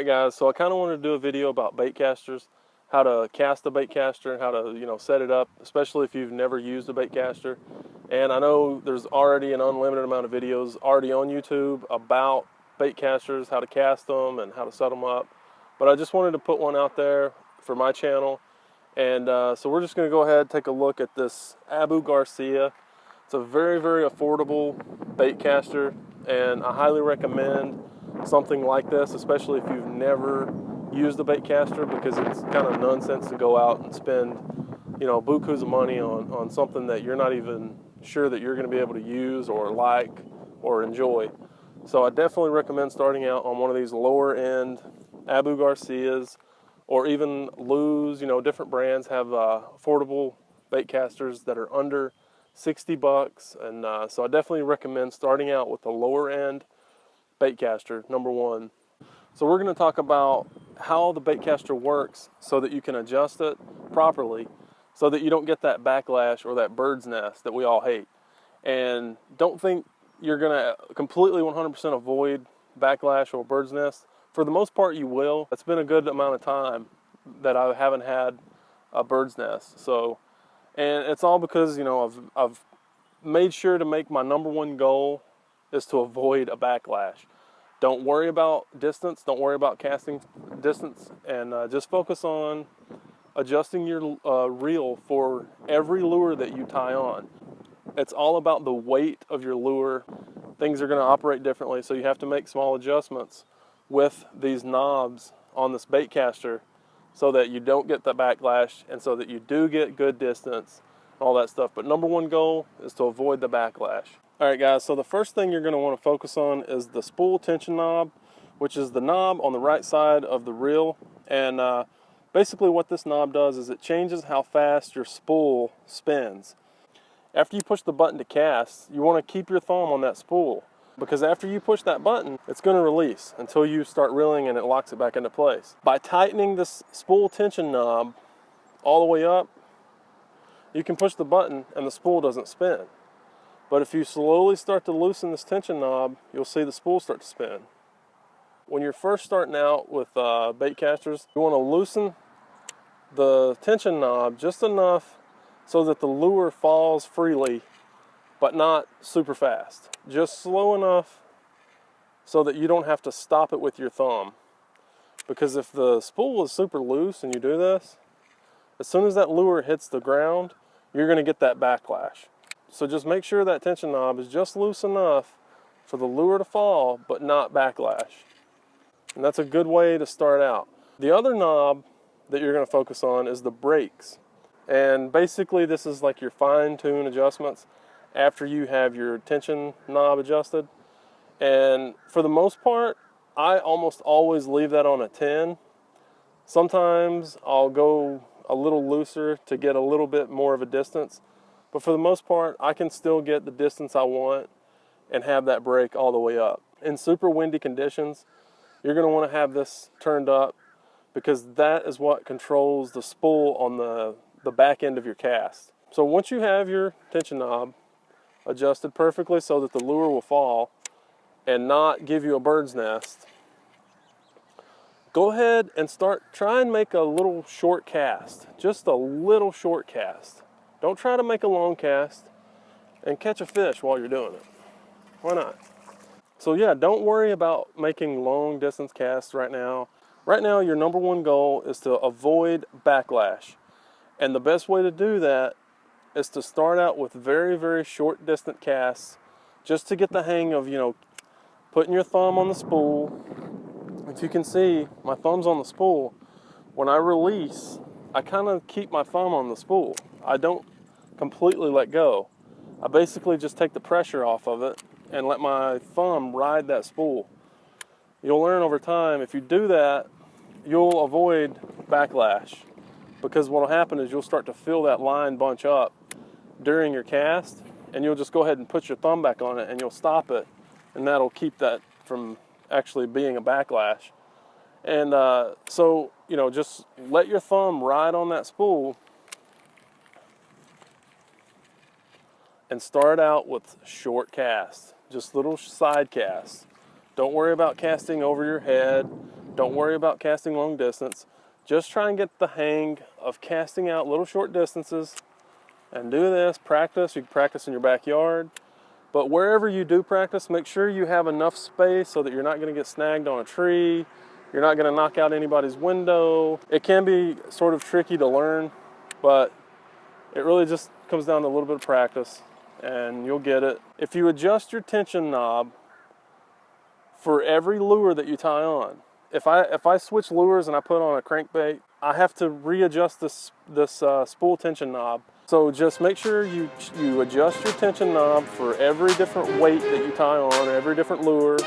Alright guys, so I kind of wanted to do a video about baitcasters, how to cast a baitcaster, how to set it up, especially if you've never used a baitcaster. And I know there's already an unlimited amount of videos already on YouTube about baitcasters, how to cast them and how to set them up. But I just wanted to put one out there for my channel. And so we're just going to go ahead and take a look at this Abu Garcia. It's a very, very affordable baitcaster, and I highly recommend something like this, especially if you've never used a baitcaster, because it's kind of nonsense to go out and spend, bukus of money on something that you're not even sure that you're going to be able to use or like or enjoy. So I definitely recommend starting out on one of these lower end Abu Garcias, or even Lew's. Different brands have affordable baitcasters that are under 60 bucks, and so I definitely recommend starting out with the lower end baitcaster, number one. So we're going to talk about how the baitcaster works so that you can adjust it properly so that you don't get that backlash or that bird's nest that we all hate. And don't think you're going to completely 100% avoid backlash or bird's nest. For the most part you will. It's been a good amount of time that I haven't had a bird's nest. So, and it's all because I've made sure to make my number one goal is to avoid a backlash. Don't worry about distance, don't worry about casting distance, and just focus on adjusting your reel for every lure that you tie on. It's all about the weight of your lure. Things are going to operate differently, so you have to make small adjustments with these knobs on this baitcaster so that you don't get the backlash and so that you do get good distance, all that stuff. But number one goal is to avoid the backlash. Alright guys, so the first thing you're going to want to focus on is the spool tension knob, which is the knob on the right side of the reel. And basically what this knob does is it changes how fast your spool spins. After you push the button to cast, you want to keep your thumb on that spool, because after you push that button, it's going to release until you start reeling and it locks it back into place. By tightening this spool tension knob all the way up, you can push the button and the spool doesn't spin. But if you slowly start to loosen this tension knob, you'll see the spool start to spin. When you're first starting out with baitcasters, you want to loosen the tension knob just enough so that the lure falls freely, but not super fast. Just slow enough so that you don't have to stop it with your thumb. Because if the spool is super loose and you do this, as soon as that lure hits the ground, you're going to get that backlash. So just make sure that tension knob is just loose enough for the lure to fall, but not backlash. And that's a good way to start out. The other knob that you're going to focus on is the brakes. And basically this is like your fine-tune adjustments after you have your tension knob adjusted. And for the most part, I almost always leave that on a 10. Sometimes I'll go a little looser to get a little bit more of a distance. But for the most part, I can still get the distance I want and have that brake all the way up. In super windy conditions, you're going to want to have this turned up, because that is what controls the spool on the back end of your cast. So once you have your tension knob adjusted perfectly so that the lure will fall and not give you a bird's nest, go ahead and try and make a little short cast, just a little short cast. Don't try to make a long cast, and catch a fish while you're doing it. Why not? So yeah, don't worry about making long distance casts right now. Right now, your number one goal is to avoid backlash. And the best way to do that is to start out with very, very short distance casts, just to get the hang of, putting your thumb on the spool. If you can see, my thumb's on the spool. When I release, I kind of keep my thumb on the spool. I don't completely let go. I basically just take the pressure off of it and let my thumb ride that spool. You'll learn over time, if you do that, you'll avoid backlash, because what will happen is you'll start to feel that line bunch up during your cast, and you'll just go ahead and put your thumb back on it and you'll stop it, and that'll keep that from actually being a backlash. And so just let your thumb ride on that spool and start out with short casts, just little side casts. Don't worry about casting over your head. Don't worry about casting long distance. Just try and get the hang of casting out little short distances and do this. Practice. You can practice in your backyard. But wherever you do practice, make sure you have enough space so that you're not going to get snagged on a tree. You're not going to knock out anybody's window. It can be sort of tricky to learn, but it really just comes down to a little bit of practice and you'll get it. If you adjust your tension knob for every lure that you tie on, if I switch lures and I put on a crankbait, I have to readjust this spool tension knob. So just make sure you adjust your tension knob for every different weight that you tie on, every different lure.